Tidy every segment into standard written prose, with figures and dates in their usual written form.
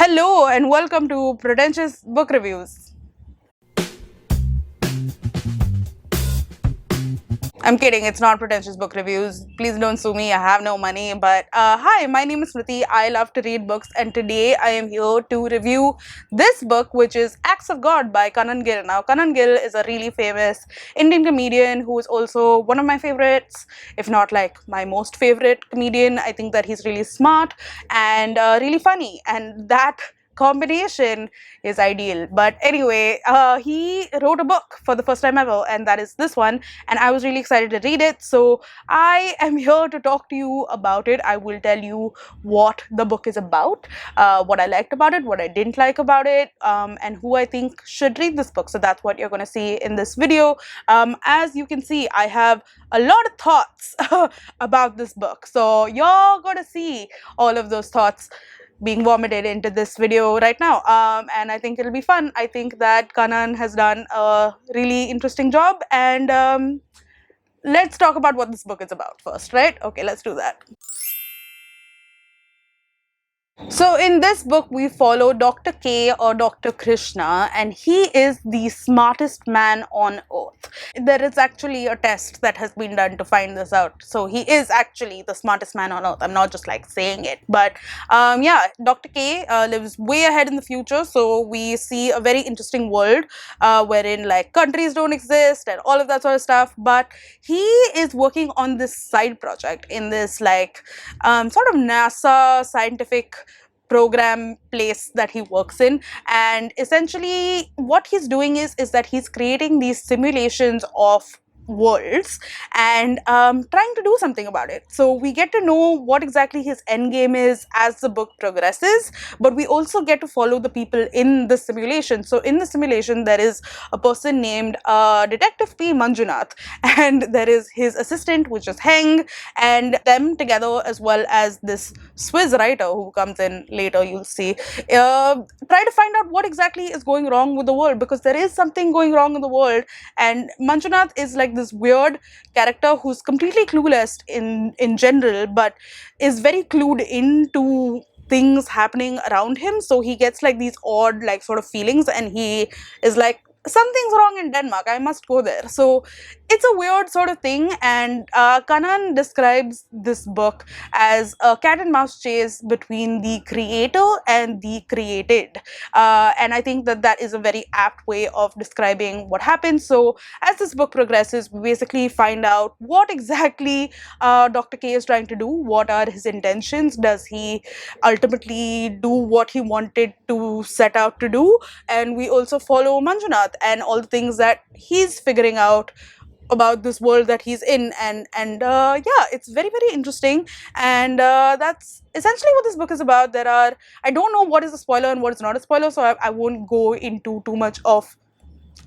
Hello and welcome to Pretentious Book Reviews. I'm kidding, it's not Pretentious Book Reviews. Please don't sue me, I have no money. But hi, my name is Smriti. I love to read books, and today I am here to review this book, which is Acts of God by Kanan Gill. Now, Kanan Gill is a really famous Indian comedian who is also one of my favorites, if not like my most favorite comedian. I think that he's really smart and really funny, and that combination is ideal. But anyway, he wrote a book for the first time ever, and that is this one, and I was really excited to read it, so I am here to talk to you about it. I will tell you what the book is about, what I liked about it, what I didn't like about it, and who I think should read this book. So that's what you're going to see in this video. As you can see, I have a lot of thoughts about this book, so you're going to see all of those thoughts being vomited into this video right now, and I think it'll be fun. I think that Kanan has done a really interesting job, and let's talk about what this book is about first, right? Okay, let's do that. So in this book, we follow Dr. K, or Dr. Krishna, and he is the smartest man on earth. There is actually a test that has been done to find this out. So he is actually the smartest man on earth. I'm not just like saying it. But yeah, Dr. K lives way ahead in the future. So we see a very interesting world wherein like countries don't exist and all of that sort of stuff. But he is working on this side project in this like sort of NASA scientific program place that he works in, and essentially what he's doing is that he's creating these simulations of worlds and trying to do something about it. So we get to know what exactly his end game is as the book progresses, but we also get to follow the people in the simulation. So in the simulation, there is a person named Detective P. Manjunath, and there is his assistant, which is Heng, and them together, as well as this Swiss writer who comes in later, you'll see, try to find out what exactly is going wrong with the world, because there is something going wrong in the world. And Manjunath is like this weird character who's completely clueless in general, but is very clued into things happening around him. So he gets like these odd like sort of feelings, and he is like, something's wrong in Denmark, I must go there. So it's a weird sort of thing, and Kanan describes this book as a cat and mouse chase between the creator and the created, and I think that that is a very apt way of describing what happens. So as this book progresses, we basically find out what exactly Dr. K is trying to do, what are his intentions, does he ultimately do what he wanted to set out to do, and we also follow Manjunath and all the things that he's figuring out about this world that he's in, and yeah, it's very interesting, and that's essentially what this book is about. I don't know what is a spoiler and what is not a spoiler, so I won't go into too much of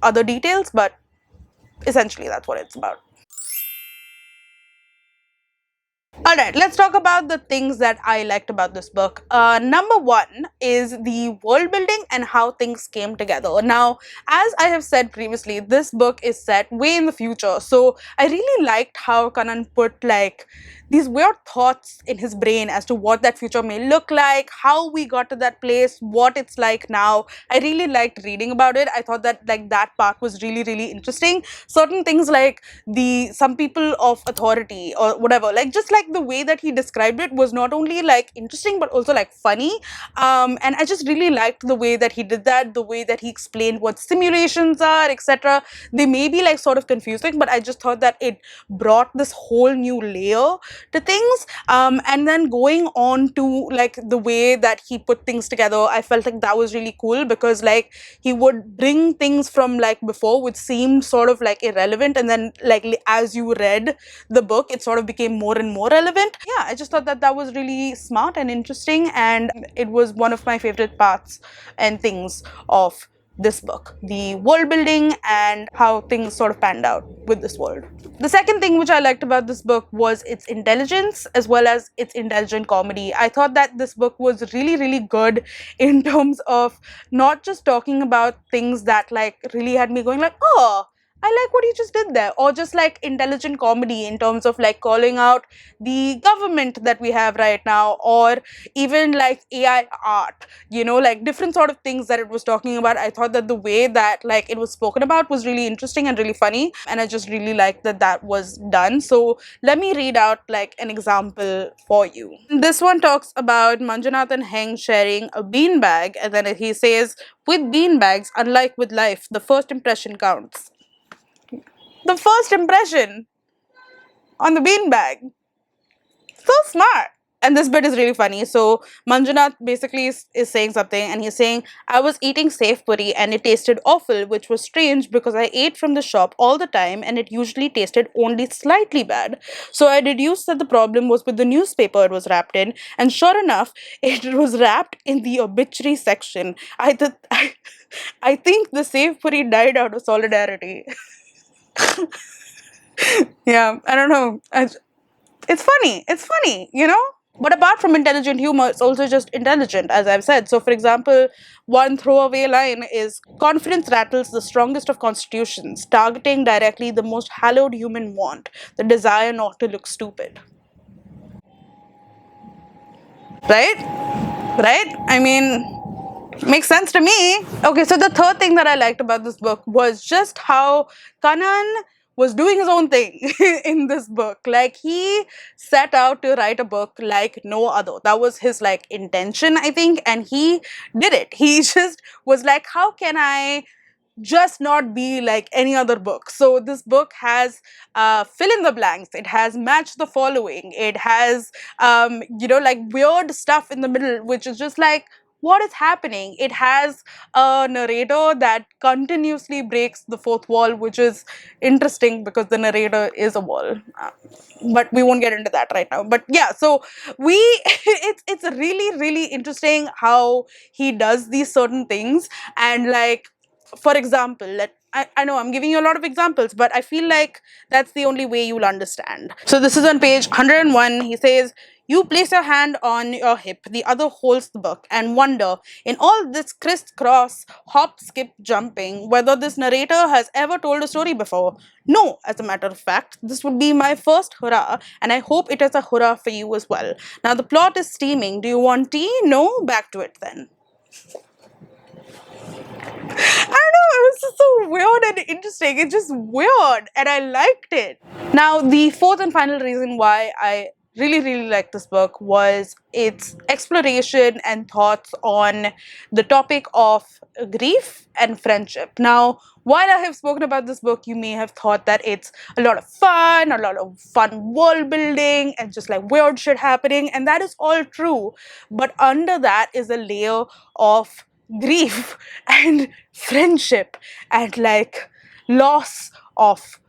other details, but essentially that's what it's about. Alright, let's talk about the things that I liked about this book. Number one is the world building and how things came together. Now, as I have said previously, this book is set way in the future. So I really liked how Kanan put like these weird thoughts in his brain as to what that future may look like, how we got to that place, what it's like now. I really liked reading about it. I thought that like that part was really interesting. Certain things like some people of authority or whatever, like just like the way that he described it was not only like interesting but also like funny, and I just really liked the way that he did that, the way that he explained what simulations are, etc. They may be like sort of confusing, but I just thought that it brought this whole new layer to things, and then going on to like the way that he put things together, I felt like that was really cool, because like he would bring things from like before which seemed sort of like irrelevant, and then like as you read the book it sort of became more and more relevant. Yeah, I just thought that that was really smart and interesting, and it was one of my favorite parts and things of this book, the world building and how things sort of panned out with this world. The second thing which I liked about this book was its intelligence as well as its intelligent comedy. I thought that this book was really good in terms of not just talking about things that like really had me going like, oh, I like what he just did there. Or just like intelligent comedy in terms of like calling out the government that we have right now, or even like AI art, like different sort of things that it was talking about. I thought that the way that like it was spoken about was really interesting and really funny. And I just really liked that that was done. So let me read out like an example for you. This one talks about Manjunath and Heng sharing a beanbag, and then he says, with beanbags, unlike with life, the first impression counts. The first impression on the beanbag. So smart. And this bit is really funny. So Manjunath basically is saying something, and he's saying, I was eating safe puri and it tasted awful, which was strange because I ate from the shop all the time and it usually tasted only slightly bad. So I deduced that the problem was with the newspaper it was wrapped in, and sure enough, it was wrapped in the obituary section. I think the safe puri died out of solidarity. Yeah, I don't know. It's funny. It's funny. But apart from intelligent humor, it's also just intelligent, as I've said. So, for example, one throwaway line is confidence rattles the strongest of constitutions, targeting directly the most hallowed human want, the desire not to look stupid. Right? Right? I mean, makes sense to me. Okay, so the third thing that I liked about this book was just how Kanan was doing his own thing in this book. Like, he set out to write a book like no other. That was his like intention, I think, and he did it. He just was like, how can I just not be like any other book? So this book has fill in the blanks, it has match the following, it has like weird stuff in the middle, which is just like, what is happening? It has a narrator that continuously breaks the fourth wall, which is interesting because the narrator is a wall. But we won't get into that right now. But yeah, so we it's really really interesting how he does these certain things. And like, for example, I know I'm giving you a lot of examples, but I feel like that's the only way you'll understand. So this is on page 101. He says, you place your hand on your hip, the other holds the book, and wonder, in all this crisscross, hop, skip, jumping, whether this narrator has ever told a story before. No, as a matter of fact, this would be my first hurrah, and I hope it is a hurrah for you as well. Now the plot is steaming. Do you want tea? No? Back to it then. I don't know, it was just so weird and interesting. It's just weird, and I liked it. Now, the fourth and final reason why I really, really liked this book was its exploration and thoughts on the topic of grief and friendship. Now, while I have spoken about this book, you may have thought that it's a lot of fun world building, and just like weird shit happening, and that is all true. But under that is a layer of grief and friendship and like loss of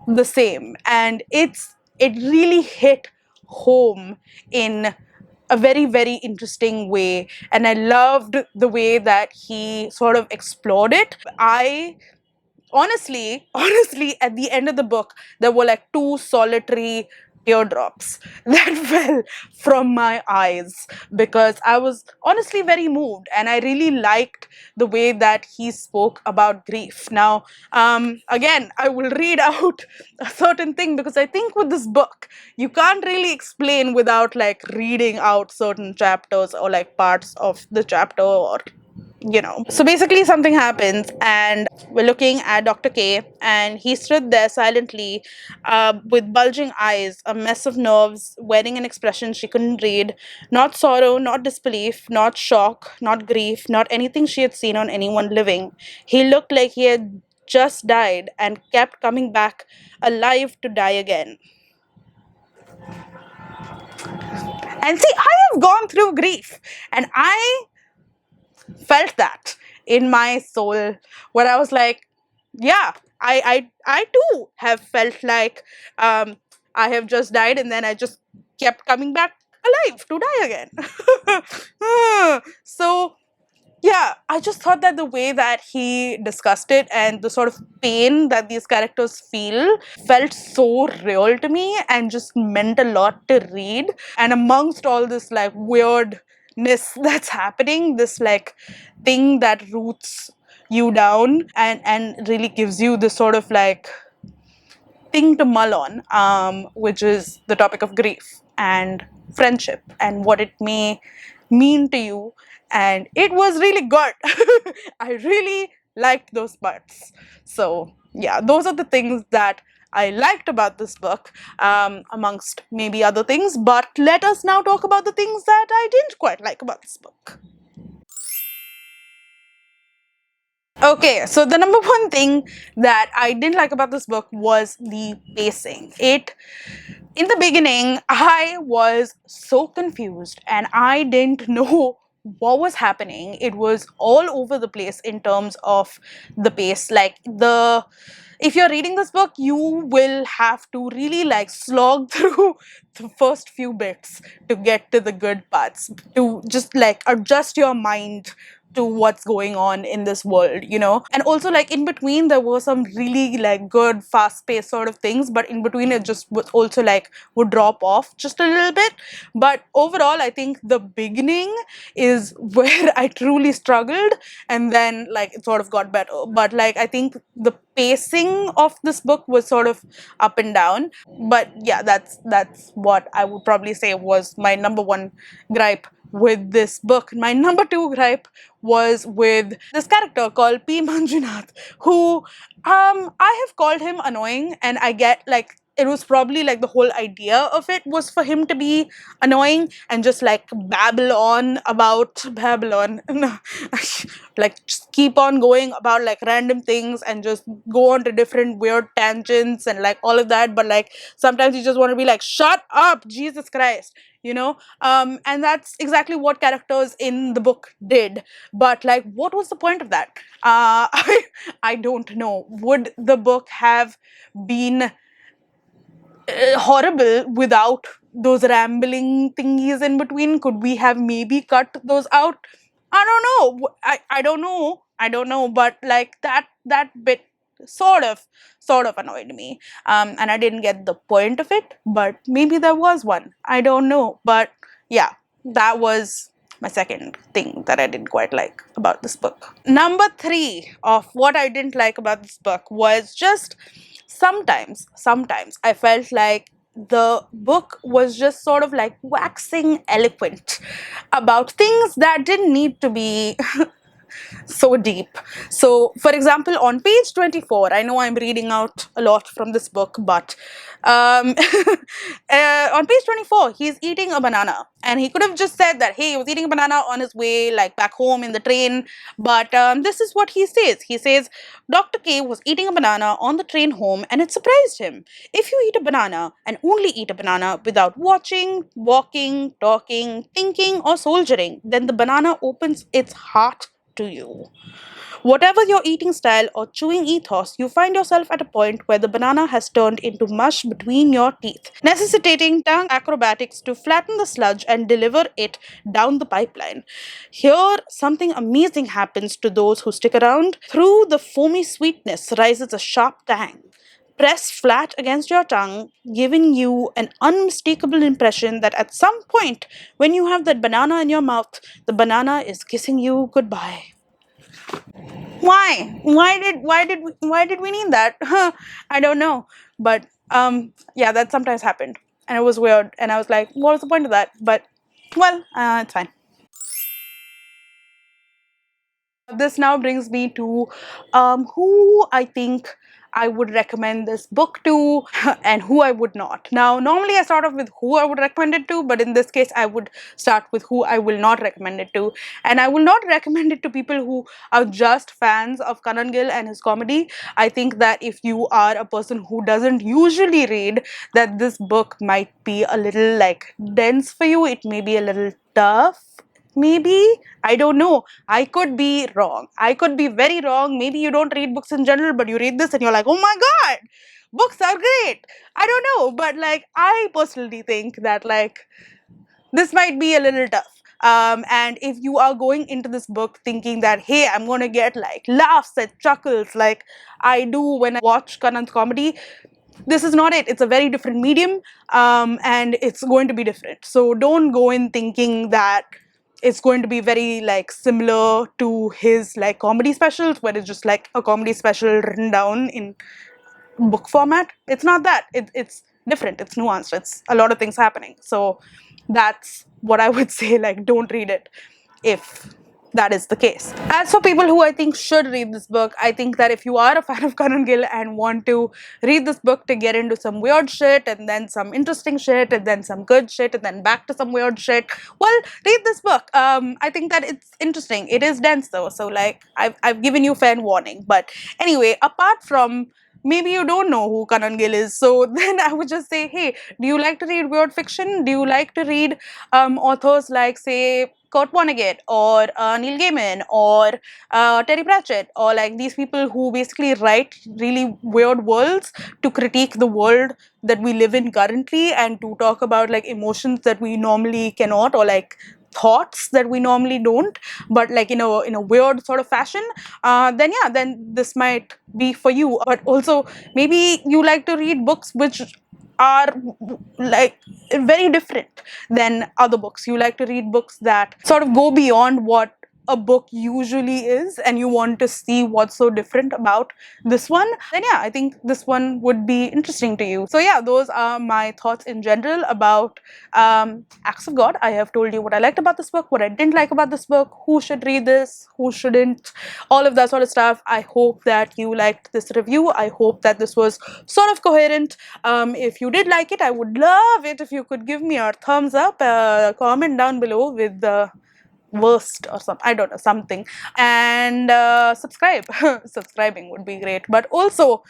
the same, and it really hit home in a very very interesting way, and I loved the way that he sort of explored it. I honestly, at the end of the book, there were like two solitary teardrops that fell from my eyes, because I was honestly very moved, and I really liked the way that he spoke about grief. Now, again, I will read out a certain thing, because I think with this book, you can't really explain without like reading out certain chapters or like parts of the chapter, or So basically, something happens, and we're looking at Dr. K, and he stood there silently, with bulging eyes, a mess of nerves, wearing an expression she couldn't read. Not sorrow, not disbelief, not shock, not grief, not anything she had seen on anyone living. He looked like he had just died and kept coming back alive to die again. And see, I have gone through grief, and I felt that in my soul, where I was like, yeah, I too have felt like I have just died, and then I just kept coming back alive to die again. So yeah, I just thought that the way that he discussed it and the sort of pain that these characters feel felt so real to me, and just meant a lot to read. And amongst all this like weirdness that's happening, this like thing that roots you down, and really gives you this sort of like thing to mull on, which is the topic of grief and friendship and what it may mean to you. And it was really good. I really liked those parts. So, yeah, those are the things that I liked about this book, amongst maybe other things. But let us now talk about the things that I didn't quite like about this book. Okay, so the number one thing that I didn't like about this book was the pacing. In the beginning, I was so confused and I didn't know what was happening. It was all over the place in terms of the pace. If you're reading this book, you will have to really like slog through the first few bits to get to the good parts, to just like adjust your mind to what's going on in this world, and also like in between there were some really like good fast paced sort of things, but in between it just was also like would drop off just a little bit. But overall I think the beginning is where I truly struggled, and then like it sort of got better. But like I think the pacing of this book was sort of up and down. But yeah, that's what I would probably say was my number one gripe with this book. My number two gripe was with this character called P. Manjunath, who I have called him annoying, and I get like it was probably like the whole idea of it was for him to be annoying and just like babble on about Babylon. Like just keep on going about like random things and just go on to different weird tangents and like all of that. But like sometimes you just want to be like, shut up, Jesus Christ, and that's exactly what characters in the book did. But like what was the point of that? I don't know. Would the book have been horrible without those rambling thingies in between? Could we have maybe cut those out? I don't know. I don't know. I don't know. But like that bit sort of annoyed me. And I didn't get the point of it. But maybe there was one. I don't know. But yeah, that was my second thing that I didn't quite like about this book. Number three of what I didn't like about this book was just sometimes I felt like the book was just sort of like waxing eloquent about things that didn't need to be so deep. So, for example, on page 24, I know I'm reading out a lot from this book, but on page 24, he's eating a banana. And he could have just said that, hey, he was eating a banana on his way, like back home in the train. But this is what he says. He says, Dr. K was eating a banana on the train home and it surprised him. If you eat a banana and only eat a banana without watching, walking, talking, thinking, or soldiering, then the banana opens its heart to you. Whatever your eating style or chewing ethos, you find yourself at a point where the banana has turned into mush between your teeth, necessitating tongue acrobatics to flatten the sludge and deliver it down the pipeline. Here, something amazing happens to those who stick around. Through the foamy sweetness rises a sharp tang. Press flat against your tongue, giving you an unmistakable impression that at some point, when you have that banana in your mouth, the banana is kissing you goodbye. Why? Why did we need that? I don't know. But yeah, that sometimes happened, and it was weird. And I was like, what was the point of that? But well, it's fine. This now brings me to who I think I would recommend this book to and who I would not. Now, normally I start off with who I would recommend it to, but in this case, I would start with who I will not recommend it to. And I will not recommend it to people who are just fans of Kanan Gill and his comedy. I think that if you are a person who doesn't usually read, that this book might be a little like dense for you. It may be a little tough. Maybe, I don't know. I could be wrong. I could be very wrong. Maybe you don't read books in general, but you read this and you're like, oh my god, books are great. I don't know, but like I personally think that like this might be a little tough. And if you are going into this book thinking that, hey, I'm going to get like laughs and chuckles like I do when I watch Kanan's comedy, this is not it. It's a very different medium, and it's going to be different. So don't go in thinking that it's going to be very like similar to his like comedy specials, where it's just like a comedy special written down in book format. It's not that. It's different. It's nuanced. It's a lot of things happening. So that's what I would say. Like, don't read it if that is the case. As for people who I think should read this book, I think that if you are a fan of Kanan Gill and want to read this book to get into some weird shit and then some interesting shit and then some good shit and then back to some weird shit, well, read this book. I think that it's interesting. It is dense though, so like I've given you fair warning. But anyway, apart from, maybe you don't know who Kanan Gill is, so then I would just say, hey, do you like to read weird fiction? Do you like to read authors like, say, Kurt Vonnegut or Neil Gaiman or Terry Pratchett, or like these people who basically write really weird worlds to critique the world that we live in currently and to talk about like emotions that we normally cannot, or like thoughts that we normally don't, but like in a weird sort of fashion, then yeah, then this might be for you. But also maybe you like to read books which are like very different than other books. You like to read books that sort of go beyond what a book usually is, and you want to see what's so different about this one, then yeah, I think this one would be interesting to you. So yeah, those are my thoughts in general about Acts of God. I have told you what I liked about this book, what I didn't like about this book, who should read this, who shouldn't, all of that sort of stuff. I hope that you liked this review. I hope that this was sort of coherent. If you did like it, I would love it if you could give me a thumbs up, comment down below with the worst or something, I don't know, something, and subscribe. Subscribing would be great. But also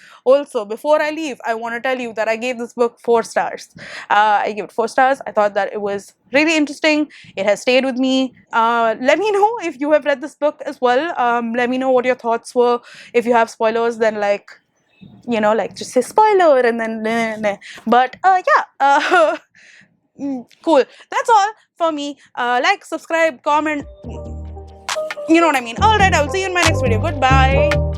before I leave, I want to tell you that I gave this book 4 stars. I gave it 4 stars. I thought that it was really interesting. It has stayed with me. Let me know if you have read this book as well. Let me know what your thoughts were. If you have spoilers, then like, you know, like just say spoiler and then but yeah, cool. That's all for me. Like, subscribe, comment, you know what I mean. Alright, I'll see you in my next video. Goodbye.